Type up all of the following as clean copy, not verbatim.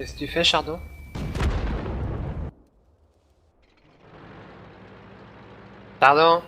Qu'est-ce que tu fais, Chardon? Pardon?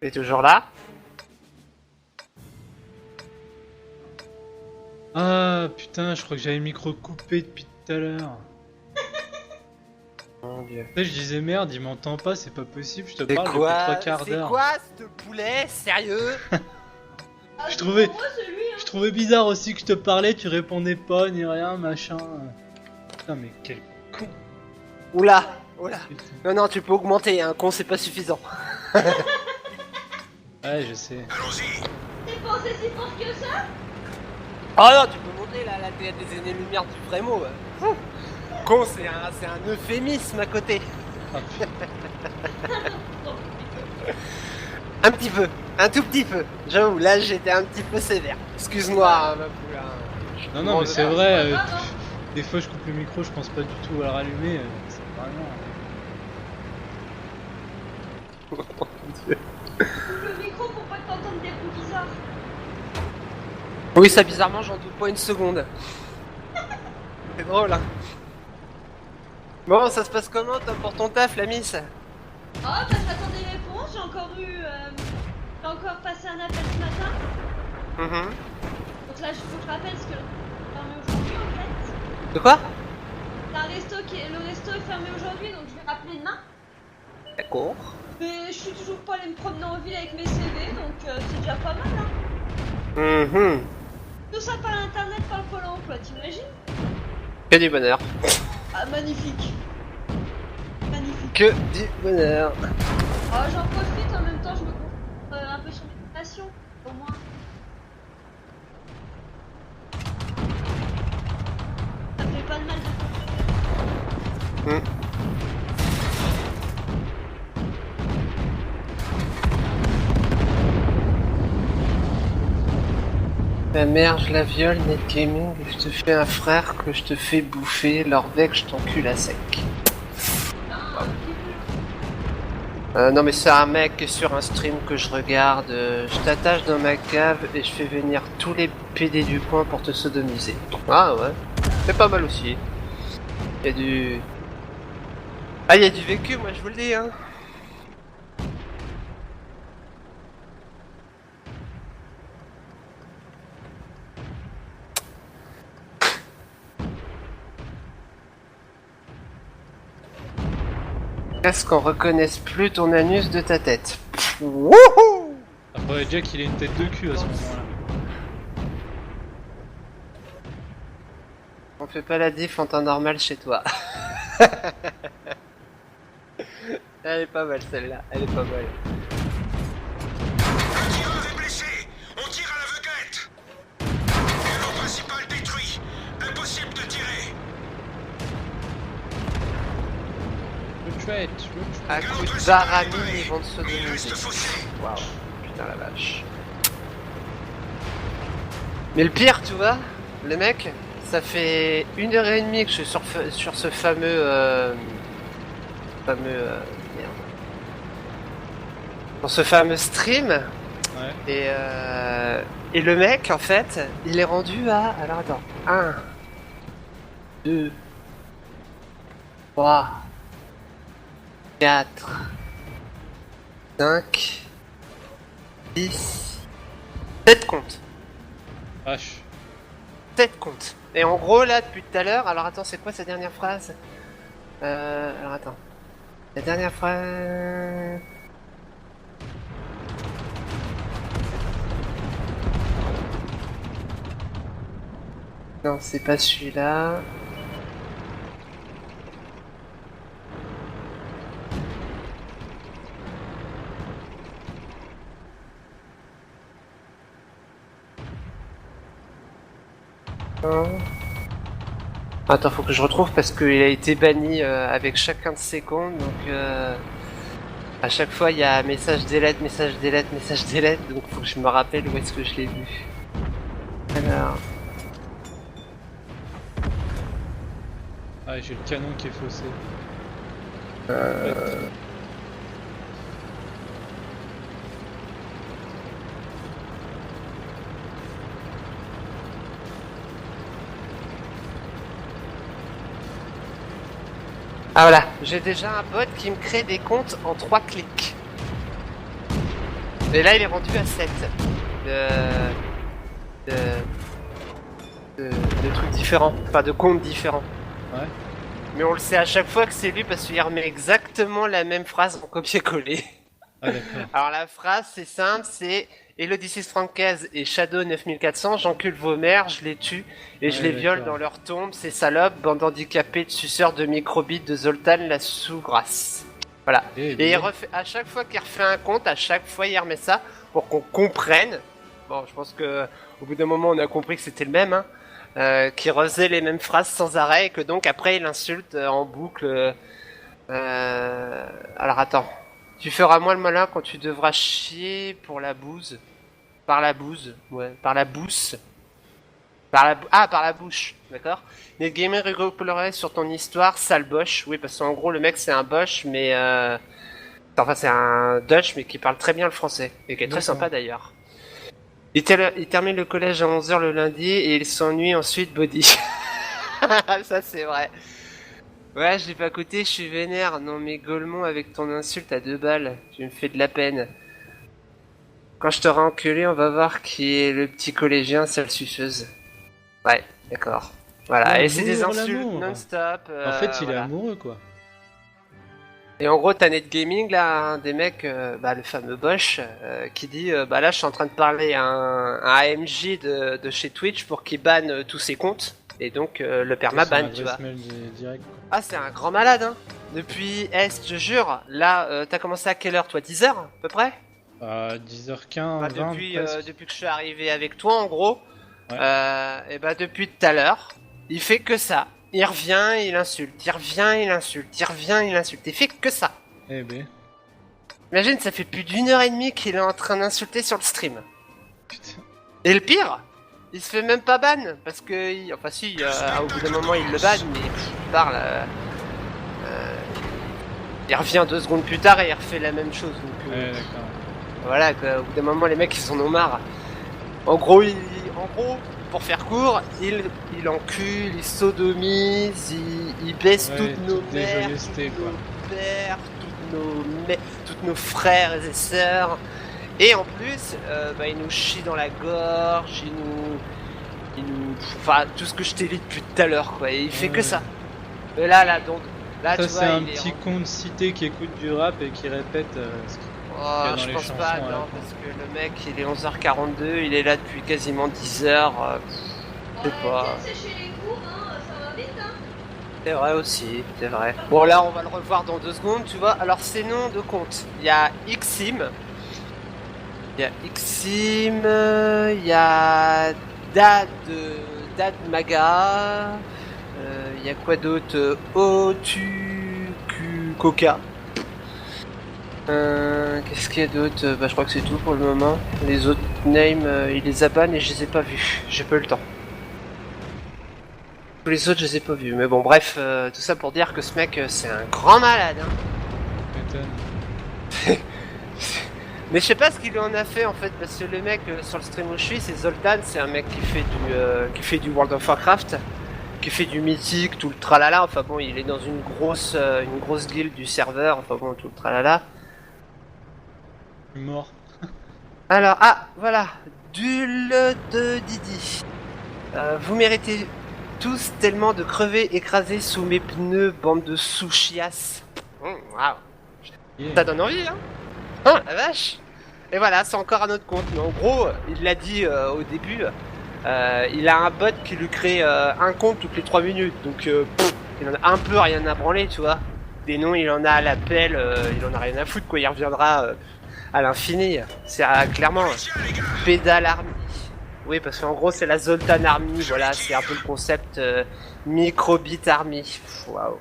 T'es toujours là? Ah putain, je crois que j'avais le micro coupé depuis tout à l'heure. Mon dieu. Tu sais, je disais merde, il m'entend pas, c'est pas possible, je te C'est parle depuis 3 quoi? quarts C'est d'heure. quoi ce poulet? Sérieux? Je trouvais bizarre aussi que je te parlais, tu répondais pas ni rien, machin. Putain, mais quel con. Oula! Oula! Putain. Non, non, tu peux augmenter, un con c'est pas suffisant. Ouais, je sais. T'es pensé si fort que ça? Oh non, tu peux monter là, t'es à des années-lumière du vrai mot. Con, c'est un euphémisme à côté. Ah, putain. Un petit peu, un tout petit peu. J'avoue, là j'étais un petit peu sévère. Excuse-moi, hein, ma poule. Hein. Je Non, non, mais c'est demande- vrai, pas grave, hein. des fois je coupe le micro, je pense pas du tout à le rallumer, c'est vraiment... Coupe le micro pour pas que t'entendes des bruits bizarres. Oui, ça bizarrement, j'en doute pas une seconde. C'est drôle, hein. Bon, ça se passe comment, toi, pour ton taf, la miss? Oh bah j'attends des réponses, j'ai encore passé un appel ce matin. Mhm. Donc là il faut que je rappelle ce que le fermé aujourd'hui en fait. De quoi? T'as un resto le resto est fermé aujourd'hui donc je vais rappeler demain. D'accord. Mais je suis toujours pas allée me promener en ville avec mes CV donc c'est déjà pas mal hein. Mhm. Tout ça par internet, par le Pôle emploi, t'imagines? Que du bonheur. Ah magnifique. Magnifique. Que du bonheur. Oh j'en profite en même temps je me concentre un peu sur mes passions au moins. Ça me fait pas de mal de Hmm. Ma mère, je la viole, Net Gaming, et je te fais un frère que je te fais bouffer, l'orvec, je t'encule à sec. Non mais c'est un mec sur un stream que je regarde, je t'attache dans ma cave et je fais venir tous les PD du coin pour te sodomiser. Ah ouais, c'est pas mal aussi. Y'a du... Ah y'a du vécu, moi je vous le dis hein. Est-ce qu'on reconnaisse plus ton anus de ta tête? Wouhou! Après Jack il a une tête de cul à ce moment-là. On fait pas la diff en temps normal chez toi. Elle est pas mal celle-là, elle est pas mal. Un tireur est blessé. On tire à l'aveuglette. Pylône principal détruit. Impossible de tirer. Retreat. À Pylône coup de principal baramine, libéré. ils vont te Mais il reste sodomiser. faussé. Waouh, putain la vache. Mais le pire, tu vois, le mec, ça fait 1h30 que je suis sur ce fameux... merde. Sur ce fameux stream, Ouais. et le mec, en fait, il est rendu à... Alors attends, 1, 2, 3, 4, 5, 6, 7 comptes. Vache. 7 comptes. Et en gros, là, depuis tout à l'heure, alors attends, c'est quoi sa dernière phrase? Alors attends. La dernière fois... Non, c'est pas celui-là. Non. Attends, faut que je retrouve parce qu'il a été banni avec chacun de ses comptes, donc à chaque fois il y a message delete, message delete, message delete, donc faut que je me rappelle où est-ce que je l'ai vu. Alors... Ah, j'ai le canon qui est faussé. Ah voilà, j'ai déjà un bot qui me crée des comptes en 3 clics. Et là il est rendu à 7 de trucs différents, enfin de comptes différents. Ouais. Mais on le sait à chaque fois que c'est lui parce qu'il remet exactement la même phrase en copier-coller. Ah, d'accord. Alors la phrase c'est simple, c'est Elodie 675 et Shadow 9400, j'encule vos mères, je les tue et je Ouais, les viole d'accord. dans leur tombe, ces salopes, bande handicapée de suceurs de microbites de Zoltan la sous-grasse. Voilà. Eh Et il bien. refait, à chaque fois qu'il refait un compte, à chaque fois il remet ça pour qu'on comprenne. Bon, je pense que au bout d'un moment on a compris que c'était le même, hein, qui refaisait les mêmes phrases sans arrêt et que donc après il insulte en boucle. Alors attends. Tu feras moins le malin quand tu devras chier pour la bouse. Par la bouse, ouais, par la bousse. Par la bouche, d'accord. Netgamer rigolerait sur ton histoire, sale boche. Oui, parce qu'en gros, le mec c'est un boche, mais enfin, c'est un Dutch, mais qui parle très bien le français. Et qui est très D'accord. sympa d'ailleurs. Il termine le collège à 11h le lundi et il s'ennuie ensuite body. Ça c'est vrai. Ouais, je l'ai pas écouté, je suis vénère. Non mais Golemont avec ton insulte à 2 balles, tu me fais de la peine. Quand je t'aurai enculé, on va voir qui est le petit collégien, sale suceuse. Ouais, d'accord. Voilà, et c'est des L'amour, insultes l'amour. non-stop. En fait, il est voilà. amoureux, quoi. Et en gros, t'as Net Gaming là, un des mecs, bah, le fameux Bosch, qui dit bah là, je suis en train de parler à un AMJ de chez Twitch pour qu'il banne tous ses comptes. Et donc, le permaban, tu vois. Mail direct, quoi. Ah, c'est un grand malade, hein. Depuis, je te jure, là, t'as commencé à quelle heure, toi? 10h, à peu près? 10h15, Bah, 20 presque. depuis que je suis arrivé avec toi, en gros. Ouais. Et bah, depuis tout à l'heure, il fait que ça. Il revient, il insulte. Il revient, il insulte. Il revient, il insulte. Il fait que ça. Eh ben, Imagine, ça fait plus d'1h30 qu'il est en train d'insulter sur le stream. putain. Et le pire, il se fait même pas ban. Parce que, enfin si, au bout d'un moment, il le banne, mais il parle... il revient 2 secondes plus tard et il refait la même chose. Donc, Ouais, d'accord. voilà, quoi, au bout d'un moment, les mecs, ils en ont marre. En gros, pour faire court, il encule, il sodomise, il baisse Ouais, toutes nos toutes des mères, joyeusetés, tous quoi. nos pères, toutes nos frères et sœurs. Et en plus, bah, il nous chie dans la gorge, enfin, tout ce que je t'ai dit depuis tout à l'heure, quoi. Et il fait que Ouais. ça. Et là, donc, là, Ça, tu c'est vois, un il est petit con de cité qui écoute du rap et qui répète ce qu'il Oh, y a dans je les pense chansons pas, à la non, con. parce que le mec, il est 11h42, il est là depuis quasiment 10h. Je sais pas. C'est chez les cours, hein, ça va vite, hein. C'est vrai aussi, c'est vrai. Bon, là, on va le revoir dans 2 secondes, tu vois. Alors, ces noms de compte, il y a Xim, il y a Dad Maga, il y a quoi d'autre? Otu Coca. Qu'est-ce qu'il y a d'autre? Bah, je crois que c'est tout pour le moment. Les autres names, il les a ban et je les ai pas vus. J'ai pas eu le temps. Tous les autres, je les ai pas vus. Mais bon, bref, tout ça pour dire que ce mec, c'est un grand malade. Hein. M'étonne. Mais je sais pas ce qu'il en a fait en fait, parce que le mec sur le stream où je suis, c'est Zoltan, c'est un mec qui fait du World of Warcraft, qui fait du mythique, tout le tralala. Enfin bon, il est dans une grosse guilde du serveur. Enfin bon, tout le tralala. Mort. Alors, ah, voilà, Dul de Didi. Vous méritez tous tellement de crever écrasés sous mes pneus, bande de sous-chiasses. Waouh. Yeah. Ça donne envie, hein? Hein, la vache! Et voilà, c'est encore un autre compte. Mais en gros, il l'a dit au début, il a un bot qui lui crée un compte toutes les 3 minutes. Donc, il en a un peu rien à branler, tu vois. Des noms, il en a à l'appel, il en a rien à foutre, quoi. Il reviendra à l'infini. C'est clairement Tiens, les gars. Pédale Army. Oui, parce qu'en gros, c'est la Zoltan Army. Voilà, c'est un peu le concept Microbit Army. Pff, waouh.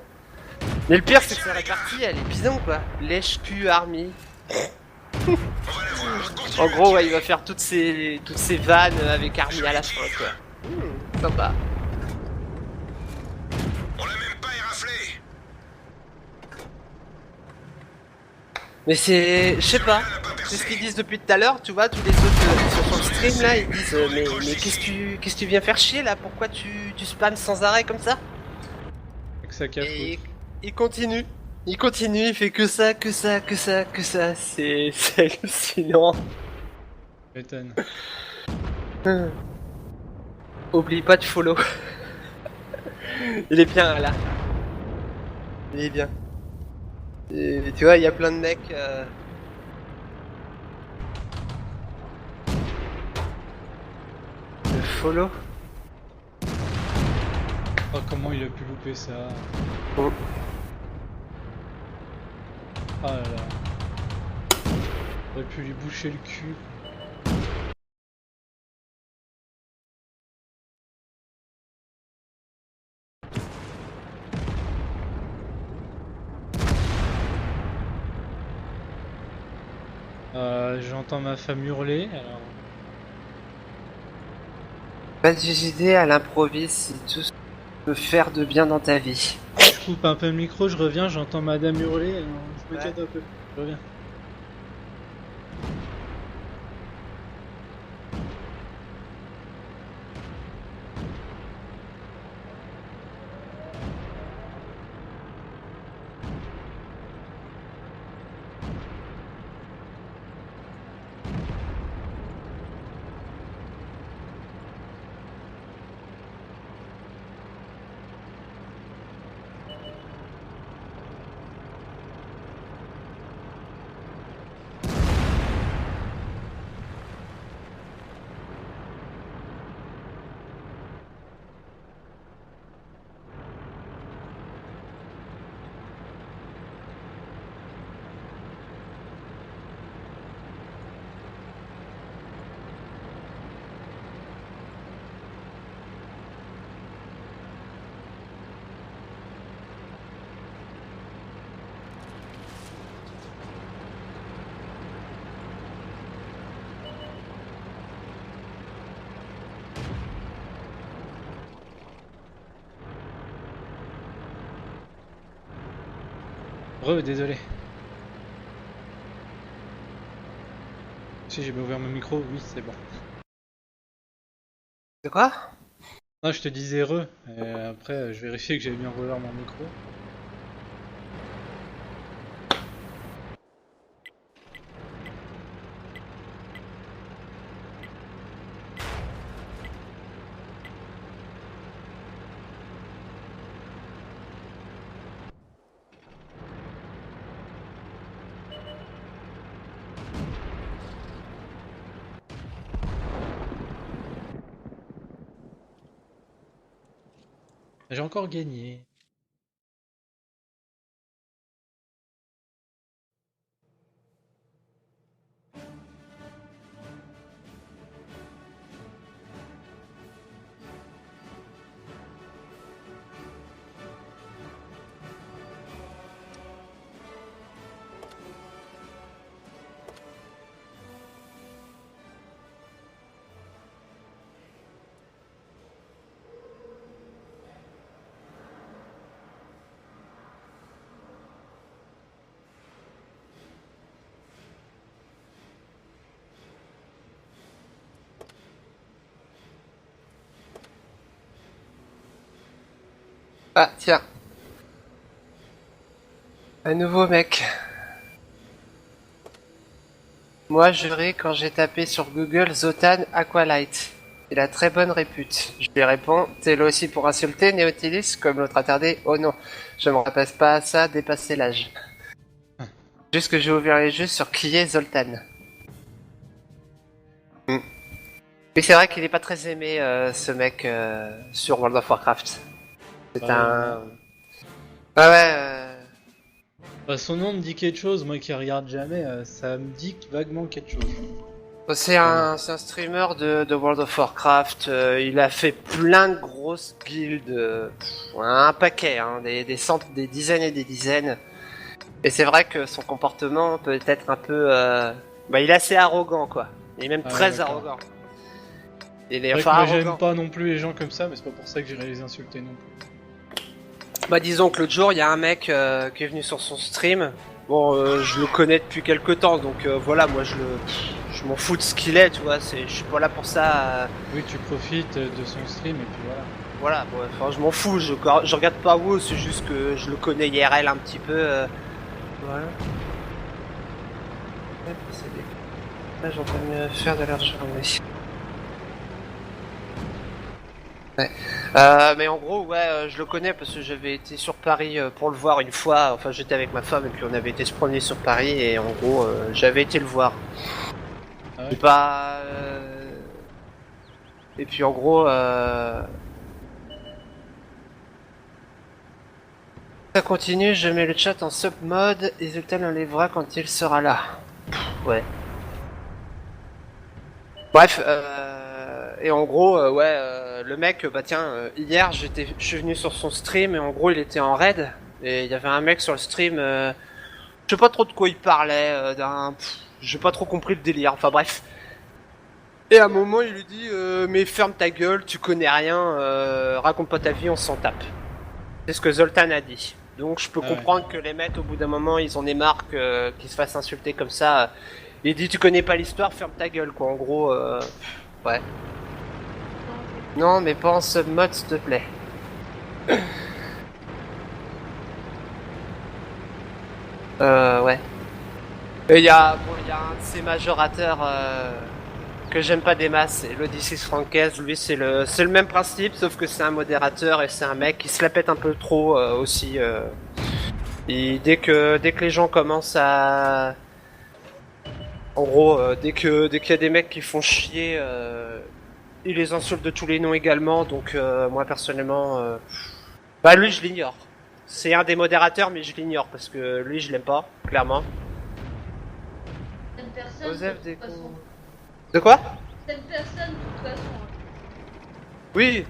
Mais le pire, c'est que sa répartie, elle est bidon, quoi. Lèche-cul Army. On va la voir. Continue En à gros, ouais, tirer. il va faire toutes ces vannes avec Army à la fin, quoi. Sympa. On l'a même pas éraflé. Mais c'est... Je sais pas. C'est ce qu'ils disent depuis tout à l'heure, tu vois, tous les autres qui sont sur le stream, là, ils disent mais qu'est-ce que tu viens faire chier, là? Pourquoi tu spams sans arrêt, comme ça? Avec sa cafoute. Et il continue. Il continue, il fait que ça, que ça, que ça, que ça. C'est hallucinant. M'étonne. Oublie pas de follow. Il est bien là. Il est bien. Et, tu vois, il y a plein de mecs. De follow. Oh, comment il a pu louper ça? Oh. Oh là là. J'aurais pu lui boucher le cul. J'entends ma femme hurler, alors... Pas d'idée à l'improviste si tout ce que tu peux faire de bien dans ta vie. Je coupe un peu le micro, je reviens, j'entends madame hurler, alors je me Ouais. calme un peu. Je reviens. Désolé. Si j'ai bien ouvert mon micro, oui c'est bon. De quoi? Non, je te disais et après je vérifiais que j'avais bien ouvert mon micro. J'ai encore gagné. Ah, tiens. Un nouveau mec. Moi, je ris quand j'ai tapé sur Google Zotan Aqualight. Il a très bonne répute. Je lui réponds, t'es là aussi pour insulter, Néotilis, comme l'autre attardé. Oh non, je me rappelle pas à ça, dépasser l'âge. Juste que j'ai ouvert les jeux sur qui est Zoltan. Mais c'est vrai qu'il est pas très aimé, ce mec, sur World of Warcraft. C'est un... Ah ouais, Bah, son nom me dit quelque chose, moi qui regarde jamais, ça me dit vaguement quelque chose. c'est un streamer de World of Warcraft. Il a fait plein de grosses guildes, un paquet, hein, des centaines, des dizaines et des dizaines. Et c'est vrai que son comportement peut être un peu, bah, il est assez arrogant, quoi. Il est même très d'accord. arrogant. Il est C'est vrai que enfin moi arrogant. j'aime pas non plus les gens comme ça, mais c'est pas pour ça que j'irai les insulter non plus. Bah disons que l'autre jour, il y a un mec qui est venu sur son stream. Bon, je le connais depuis quelques temps, donc voilà, moi je m'en fous de ce qu'il est, tu vois. Je suis pas là pour ça. Oui, tu profites de son stream et puis voilà. Voilà, bon, enfin, je m'en fous. Je regarde pas WoW, c'est juste que je le connais IRL un petit peu. Voilà. Ouais, là, j'entends me faire de l'argent, mais... Ouais. Mais en gros, ouais, je le connais parce que j'avais été sur Paris pour le voir une fois. Enfin, j'étais avec ma femme et puis on avait été se promener sur Paris et en gros, j'avais été le voir. Ah ouais. C'est pas. Et puis en gros, ça continue. Je mets le chat en sub mode et Zoltan enlèvera quand il sera là. Ouais. Bref, et en gros, le mec, bah tiens, hier je suis venu sur son stream et en gros il était en raid et il y avait un mec sur le stream, je sais pas trop de quoi il parlait, j'ai pas trop compris le délire, enfin bref. Et à un moment il lui dit, mais ferme ta gueule, tu connais rien, raconte pas ta vie, on s'en tape. C'est ce que Zoltan a dit. Donc je peux comprendre que les mecs au bout d'un moment ils en aient marre qu'ils se fassent insulter comme ça. Il dit tu connais pas l'histoire, ferme ta gueule quoi, en gros, ouais. Non, mais pas en submod, s'il te plaît. Ouais. Et il y a un de ces majorateurs que j'aime pas des masses, c'est l'Odysseus Franquez. Lui, c'est le même principe, sauf que c'est un modérateur et c'est un mec qui se la pète un peu trop aussi. Et dès que les gens commencent à... En gros, dès qu'il y a des mecs qui font chier... il les insulte de tous les noms également, donc moi personnellement, bah lui je l'ignore. C'est un des modérateurs, mais je l'ignore parce que lui je l'aime pas, clairement. C'est une personne, Osef de des toute façon. cons. De quoi? C'est une personne, de toute façon. Oui,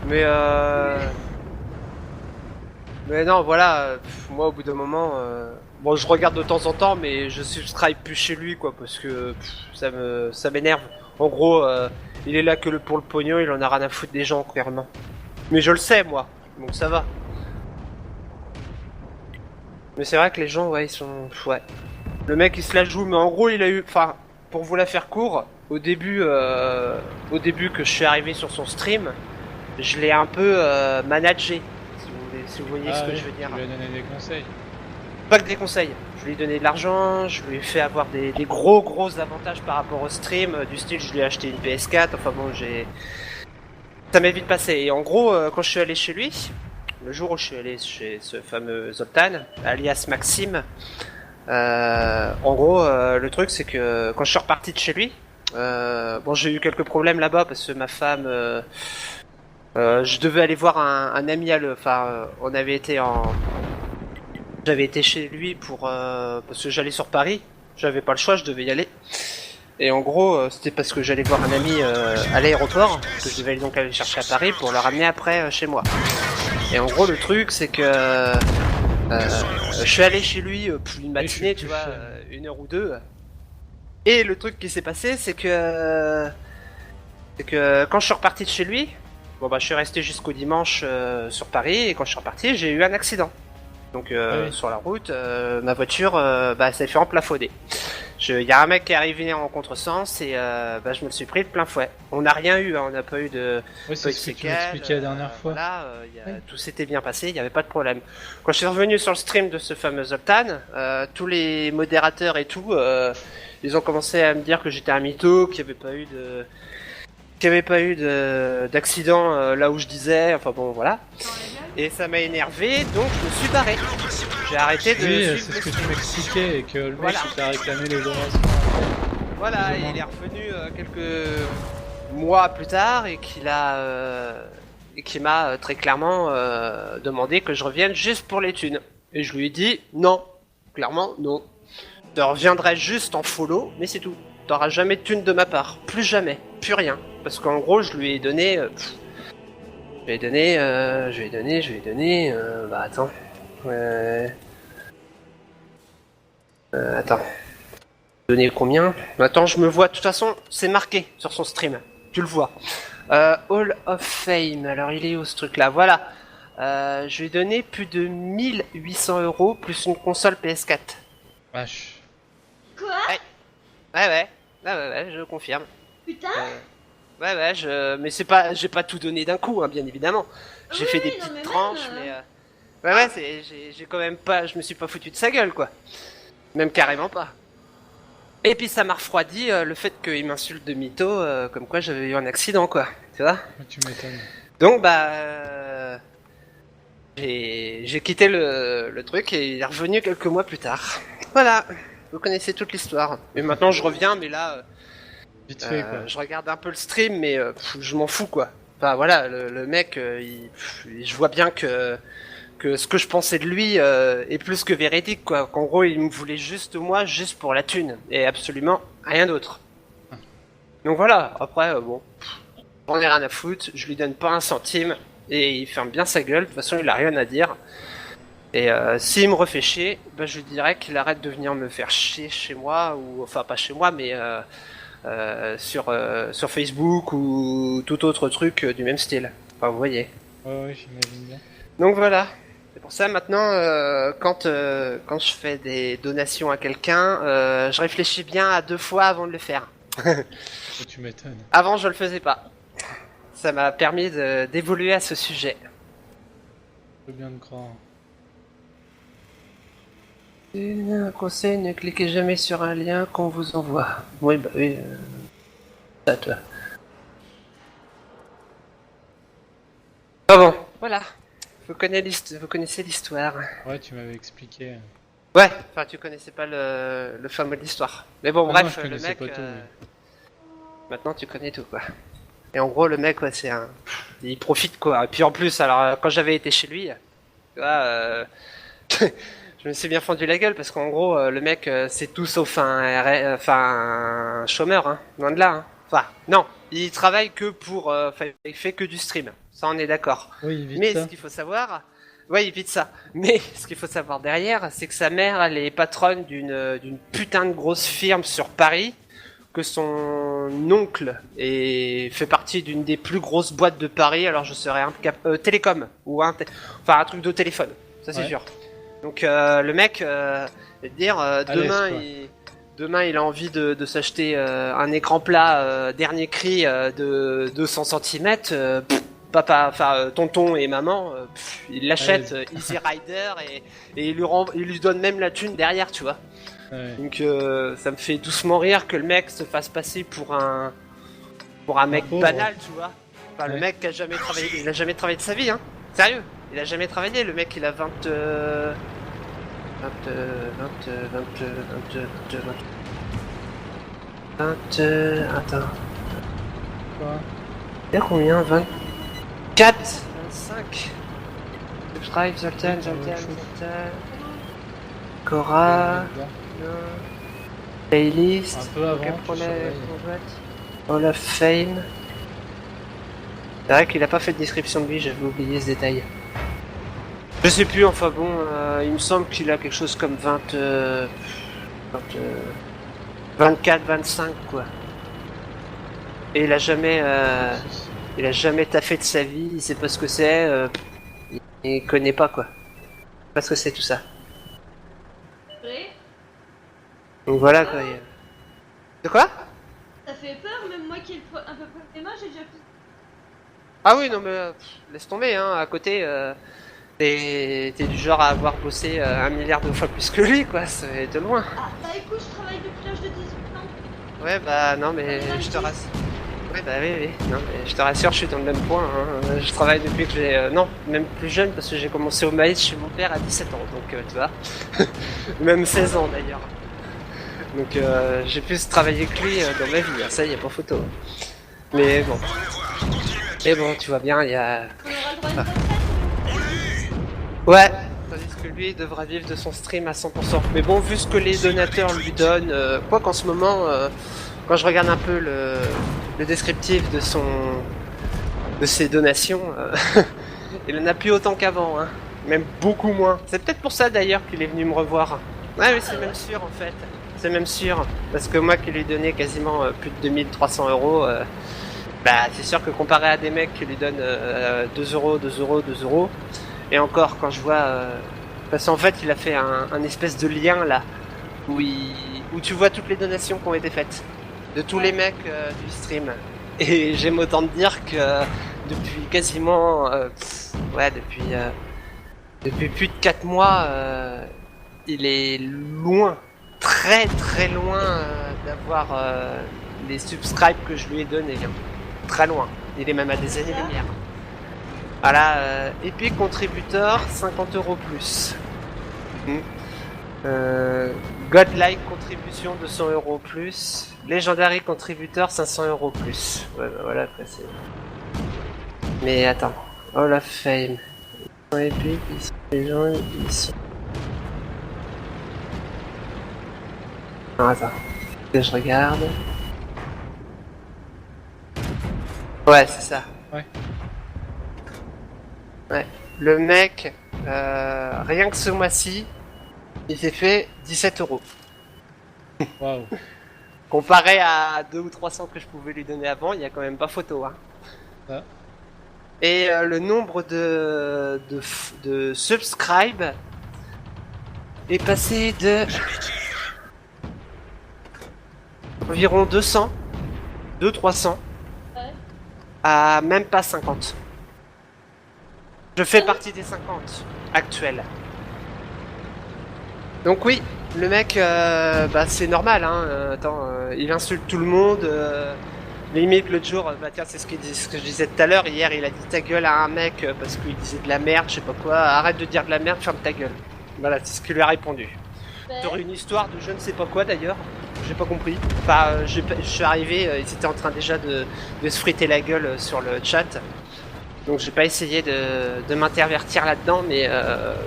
mais mais non, voilà, moi au bout d'un moment, bon je regarde de temps en temps, mais je subscribe plus chez lui quoi, parce que ça m'énerve. En gros, il est là que pour le pognon, il en a rien à foutre des gens, clairement. Mais je le sais, moi, donc ça va. Mais c'est vrai que les gens, ouais, ils sont... Ouais. Le mec, il se la joue, mais en gros, il a eu... Enfin, pour vous la faire court, au début que je suis arrivé sur son stream, je l'ai un peu managé, si vous voyez ce que je veux dire. Tu lui as donné des conseils. Pas que des conseils. Je lui ai donné de l'argent, je lui ai fait avoir des gros avantages par rapport au stream, du style je lui ai acheté une PS4, enfin bon ça m'est vite passé. Et en gros, quand je suis allé chez lui, le jour où je suis allé chez ce fameux Zoltan, alias Maxime, en gros, le truc c'est que quand je suis reparti de chez lui, bon j'ai eu quelques problèmes là-bas parce que ma femme... je devais aller voir un ami à on avait été J'avais été chez lui parce que j'allais sur Paris, j'avais pas le choix, je devais y aller. Et en gros, c'était parce que j'allais voir un ami à l'aéroport, que je devais donc aller chercher à Paris pour le ramener après chez moi. Et en gros, le truc, c'est que je suis allé chez lui une matinée, tu vois, 1 heure ou 2. Et le truc qui s'est passé, c'est que quand je suis reparti de chez lui, bon bah je suis resté jusqu'au dimanche sur Paris, et quand je suis reparti, j'ai eu un accident. Donc sur la route, ma voiture bah, s'est fait emplafonner. Il y a un mec qui est arrivé en contresens et bah, je me le suis pris de plein fouet. On n'a rien eu, hein, on n'a pas eu de... Oui, c'est ce que tu m'expliquais la dernière fois. Voilà, tout s'était bien passé, il n'y avait pas de problème. Quand je suis revenu sur le stream de ce fameux Zoltan, tous les modérateurs et tout, ils ont commencé à me dire que j'étais un mytho, qu'il n'y avait pas eu qu'il n'y avait pas eu d'accident là où je disais, enfin bon voilà. Dans la gueule. Et ça m'a énervé, donc je me suis barré. J'ai arrêté de Oui, suivre c'est le ce que tu stream. m'expliquais et que le mec Voilà. il t'a réclamé les donations. Voilà, Plus ou et moins. il est revenu quelques mois plus tard et qu'il m'a très clairement demandé que je revienne juste pour les thunes. Et je lui ai dit non, clairement non. Je reviendrai juste en follow, mais c'est tout. T'auras jamais de thunes de ma part, plus jamais, plus rien. Parce qu'en gros, je lui ai donné, bah attends, attends. Donner combien? Attends, je me vois, de toute façon, c'est marqué sur son stream. Tu le vois. Hall of Fame, alors il est où ce truc là? Voilà. Je lui ai donné plus de 1800 € plus une console PS4. Vache. Quoi? Ouais, je confirme. Putain? Ouais, mais c'est pas, j'ai pas tout donné d'un coup, hein, bien évidemment. J'ai Oui, fait des oui, non, petites mais tranches, même, mais j'ai quand même pas, je me suis pas foutu de sa gueule, quoi. Même carrément pas. Et puis ça m'a refroidi le fait qu'il m'insulte de mytho, comme quoi j'avais eu un accident, quoi. Tu vois? Tu m'étonnes. Donc bah, j'ai quitté le truc et il est revenu quelques mois plus tard. Voilà. Vous connaissez toute l'histoire. Et maintenant je reviens, mais là. Vite fait quoi. Je regarde un peu le stream, mais je m'en fous quoi. Enfin voilà, le mec, je vois bien que ce que je pensais de lui est plus que véridique quoi. Qu'en gros, il me voulait juste moi, juste pour la thune, et absolument rien d'autre. Donc voilà, après, bon, j'en ai rien à foutre, je lui donne pas un centime, et il ferme bien sa gueule, de toute façon il a rien à dire. Et s'il me refait chier, bah, je lui dirais qu'il arrête de venir me faire chier chez moi, ou enfin pas chez moi, mais sur Facebook ou tout autre truc du même style. Enfin, vous voyez. Ouais, j'imagine bien. Donc voilà. C'est pour ça maintenant, quand je fais des donations à quelqu'un, je réfléchis bien à 2 fois avant de le faire. Tu m'étonnes. Avant, je le faisais pas. Ça m'a permis d'évoluer à ce sujet. Je peux bien te croire. Un conseil, ne cliquez jamais sur un lien qu'on vous envoie. Oui, bah oui. Ça, toi. Ah bon, voilà. Vous connaissez l'histoire. Ouais, tu m'avais expliqué. Ouais, enfin tu connaissais pas le fameux de l'histoire. Mais bon, Ah bref, non, je le connaissais mec. pas tout, oui. Maintenant tu connais tout quoi. Et en gros, le mec, ouais, c'est un. Il profite quoi. Et puis en plus, alors quand j'avais été chez lui, tu vois, je me suis bien fendu la gueule parce qu'en gros, le mec, c'est tout sauf un chômeur, hein. Loin de là, hein. Enfin, non, il travaille que pour. Enfin, il fait que du stream. Ça, on est d'accord. Oui, vite Mais ça. ce qu'il faut savoir, ouais, il vite ça. Mais ce qu'il faut savoir derrière, c'est que sa mère, elle est patronne d'une putain de grosse firme sur Paris, que son oncle fait partie d'une des plus grosses boîtes de Paris. Alors je serais télécom ou enfin un truc de téléphone, ça c'est Ouais. sûr. Donc le mec, je vais te dire, demain l'aise, quoi. demain il a envie de s'acheter un écran plat dernier cri de 200 cm. Papa, enfin tonton et maman, il l'achète Easy Rider et il lui donne même la thune derrière, tu vois. Ouais. Donc ça me fait doucement rire que le mec se fasse passer pour un mec pauvre. banal, tu vois. Enfin, le Ouais. mec qui a jamais travaillé, il a jamais travaillé de sa vie, hein. Sérieux, il a jamais travaillé. Le mec, il a 20 attends. Quoi? Il y a combien? 24, 25. Subscribe, Zoltan. Cora, playlist, Un peu avant, ok, tu prenez surveilles. Hall of Fame. C'est vrai qu'il a pas fait de description de lui, j'avais oublié ce détail. Je sais plus, enfin bon, il me semble qu'il a quelque chose comme 24, 25 quoi. Et il a jamais taffé de sa vie, il sait pas ce que c'est, il connaît pas quoi. Pas ce que c'est tout ça. Vrai? Donc voilà quoi. De quoi? Ça fait peur, même moi qui ai un peu près les mains, j'ai déjà plus. Ah oui, non mais laisse tomber, hein, à côté, t'es du genre à avoir bossé 1 milliard de fois plus que lui, quoi, c'est de loin. Ah, bah écoute, je travaille depuis l'âge de 18 ans. Ouais, bah non mais je te rassure. Ouais, bah oui, oui. Non, mais je te rassure, je suis dans le même point. Hein. Je travaille depuis que j'ai... non, même plus jeune, parce que j'ai commencé au maïs chez mon père à 17 ans, donc tu vois. Même 16 ans d'ailleurs. Donc j'ai plus travaillé que lui dans ma vie, hein. Ça y est, pas photo. Mais bon. Au revoir, continue à Et tirer. bon, tu vois bien, il y a... On aura le droit à une retraite. On l'a eu. Ouais, tandis que lui il devra vivre de son stream à 100%. Mais bon, vu ce que les donateurs lui donnent, quoi qu'en ce moment, quand je regarde un peu le descriptif de ses donations, il en a plus autant qu'avant, hein. Même beaucoup moins. C'est peut-être pour ça d'ailleurs qu'il est venu me revoir. Ouais, mais c'est même sûr en fait. C'est même sûr. Parce que moi qui lui donnais quasiment plus de 2300 euros, bah c'est sûr que comparé à des mecs qui lui donnent 2 euros, 2 euros, 2 euros, et encore quand je vois... parce qu'en fait il a fait un espèce de lien là, où tu vois toutes les donations qui ont été faites, de tous les mecs du stream. Et j'aime autant te dire que depuis quasiment... ouais, depuis plus de 4 mois, il est loin, très très loin d'avoir les subscribes que je lui ai donnés. Hein. Très loin. Il est même à des années-lumière. Voilà, Epic contributeur, 50 euros plus. Godlike contribution, 200 euros plus. Legendary contributeur, 500 euros plus. Ouais, bah voilà, après c'est... Mais attends. Hall of Fame. Epic, ici, les gens, ici. Non, attends. Que je regarde. Ouais, c'est ça. Ouais. Ouais. Le mec, rien que ce mois-ci, il s'est fait 17 euros. Waouh. Comparé à 2 ou 300 que je pouvais lui donner avant, il y a quand même pas photo. Hein. Ah. Et le nombre de subscribe est passé de environ 200, 200-300 Ouais. à même pas 50. Je fais partie des 50 actuels. Donc oui, le mec, bah c'est normal, hein. Attends, il insulte tout le monde. Limite l'autre jour, bah tiens, c'est ce que je disais tout à l'heure. Hier, il a dit ta gueule à un mec parce qu'il disait de la merde, je sais pas quoi. Arrête de dire de la merde, ferme ta gueule. Voilà, c'est ce qu'il lui a répondu. Ouais. Sur une histoire de je ne sais pas quoi d'ailleurs. J'ai pas compris. Enfin, je suis arrivé, ils étaient en train déjà de se friter la gueule sur le chat. Donc j'ai pas essayé de m'intervertir là-dedans, mais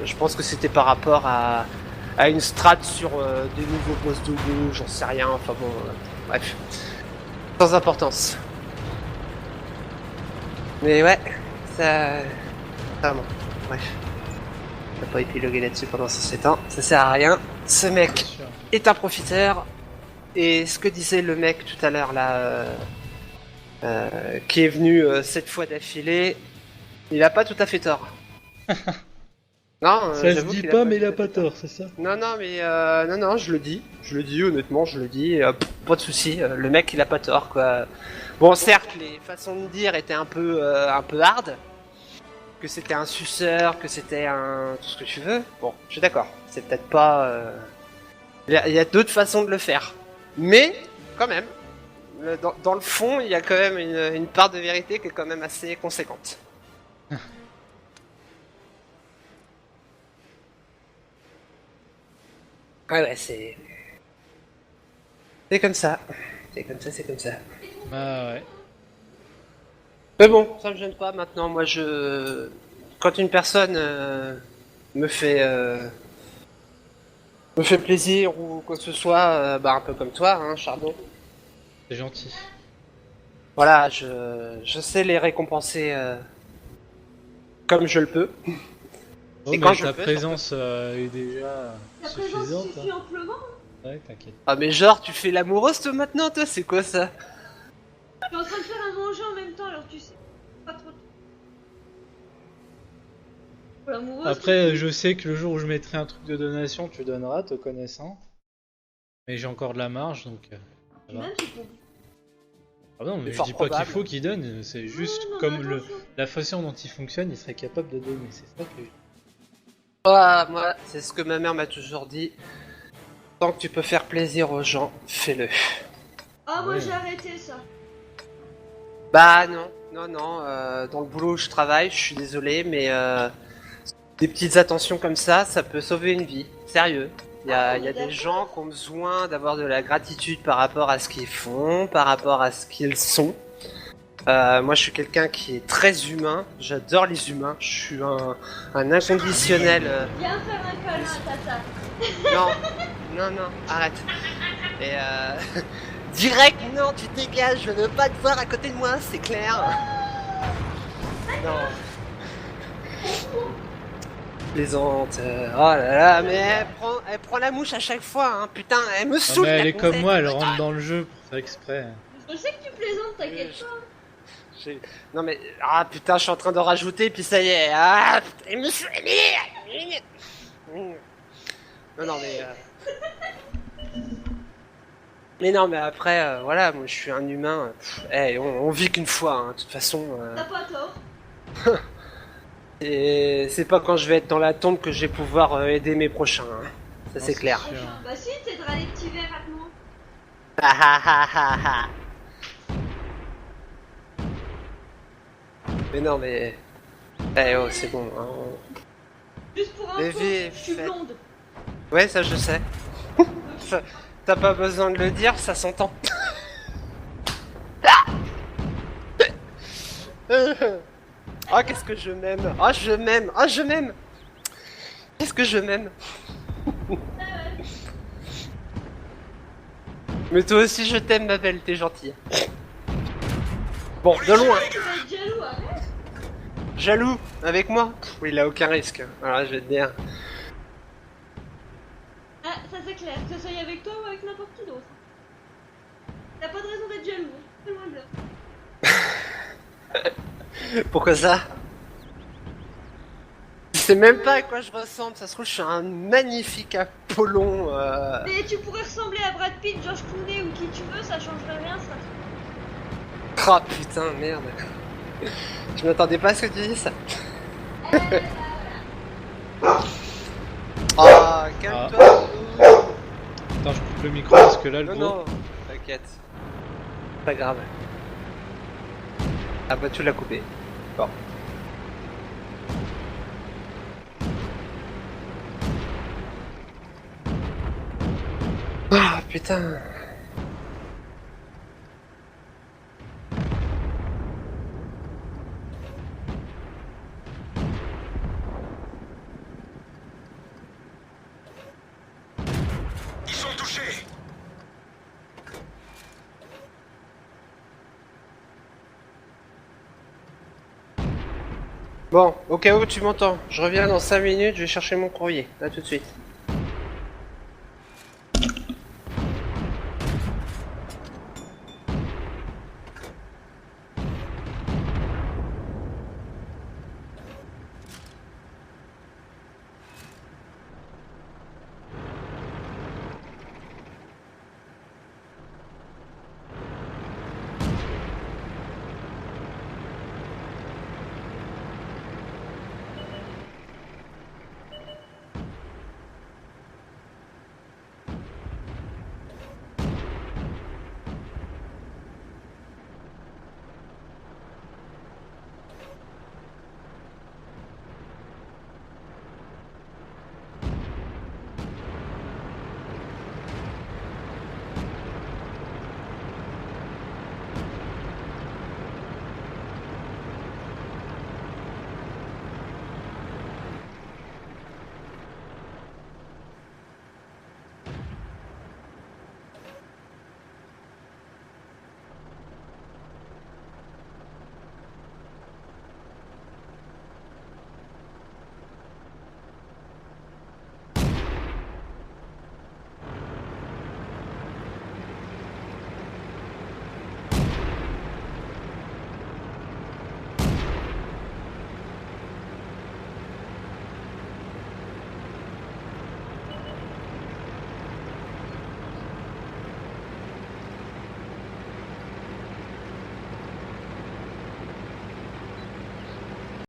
je pense que c'était par rapport à une strat sur des nouveaux boss de go, j'en sais rien, enfin bon, bref. Sans importance. Mais ouais, ça... Ah bon, bref. On va pas épiloguer là-dessus pendant 7 ans, ça sert à rien. Ce mec Bien sûr. est un profiteur, et ce que disait le mec tout à l'heure là, qui est venu 7 fois d'affilée, il a pas tout à fait tort. Non, Ça se j'avoue dit qu'il pas, mais il tout a à pas fait tort. tort, c'est ça? Non, non, mais non, je le dis, honnêtement, je le dis, pas de souci. Le mec, il a pas tort, quoi. Bon, certes, les façons de dire étaient un peu hard, que c'était un suceur, que c'était un tout ce que tu veux. Bon, je suis d'accord. C'est peut-être pas. Il y a d'autres façons de le faire, mais quand même, dans le fond, il y a quand même une part de vérité qui est quand même assez conséquente. Ouais, c'est. C'est comme ça. C'est comme ça, c'est comme ça. Ah ouais. Mais bon, ça me gêne pas maintenant. Moi, quand une personne me fait plaisir ou quoi que ce soit, bah un peu comme toi, hein, Chardon. C'est gentil. Voilà, je sais les récompenser comme je le peux. Oh, Et mais quand je ta le fais, présence est déjà La présence suffisante. suffit Hein. amplement. Ouais, t'inquiète. Ah mais genre, tu fais l'amoureuse toi maintenant, toi, c'est quoi ça? Je suis en train de faire à manger en même temps, alors tu sais. Pas trop. Pour l'amoureuse, Après, je sais que le jour où je mettrai un truc de donation, tu donneras, te connaissant. Mais j'ai encore de la marge, donc ça va. même si pour... Ah non, mais C'est je fort dis pas qu'il probable. faut qu'il donne, c'est juste Non, comme mais attention. la façon dont il fonctionne, il serait capable de donner, c'est ça que... Moi, c'est ce que ma mère m'a toujours dit. Tant que tu peux faire plaisir aux gens, fais-le. Ah, moi Ouais. j'ai arrêté ça. Bah non, non, non, dans le boulot où je travaille, je suis désolé, mais des petites attentions comme ça peut sauver une vie, sérieux. Il y a des gens qui ont besoin d'avoir de la gratitude par rapport à ce qu'ils font, par rapport à ce qu'ils sont. Moi je suis quelqu'un qui est très humain, j'adore les humains, je suis un inconditionnel... Viens faire un câlin à Tata. Non, non, non, arrête. Et direct, non, tu dégages, je veux pas te voir à côté de moi, c'est clair. Non. Plaisante, oh là là, mais elle prend la mouche à chaque fois, hein, putain, elle me Non, saoule. mais elle la est comme gonzesse. moi, elle rentre dans le jeu pour faire exprès. Je sais que tu plaisantes, t'inquiète pas. Non mais, ah putain, je suis en train de rajouter, puis ça y est, ah, putain, elle me saoule. Non, non, mais... Mais non, mais après, voilà, moi je suis un humain, on vit qu'une fois, hein, de toute façon... T'as pas tort. Et c'est pas quand je vais être dans la tombe que je vais pouvoir aider mes prochains, hein. Ça Non, c'est c'est clair. sûr. Bah si, t'aideras les petits verres à moi. Ah ah ah ah ah. Mais non mais... Eh oh, c'est bon, hein. Juste pour Mais info, vite, je suis faites. blonde. Ouais, ça je sais. T'as pas besoin de le dire, ça s'entend. Oh, qu'est-ce que je m'aime. Oh, je m'aime. Oh, je m'aime. Qu'est-ce que je m'aime. Mais toi aussi, je t'aime, ma belle, t'es gentille. Bon, de loin. Tu vas être jaloux, arrête. Jaloux avec moi? Oui, il a aucun risque. Alors, je vais te dire. Ah, ça c'est clair, que ce soit avec toi ou avec n'importe qui d'autre. T'as pas de raison d'être jaloux, hein. C'est loin de là. Pourquoi ça? Je sais même pas à quoi je ressemble. Ça se trouve, je suis un magnifique Apollon. Mais tu pourrais ressembler à Brad Pitt, George Clooney ou qui tu veux, ça changerait rien ça. Oh putain, merde. Je m'attendais pas à ce que tu dises ça. Oh, calme-toi. Attends, je coupe le micro parce que là, le Non, gros... non, t'inquiète. Pas grave. Ah bah tu l'as coupé. Bon. Ah putain. Ils sont touchés. Bon, au cas où tu m'entends, je reviens dans 5 minutes, je vais chercher mon courrier. À tout de suite.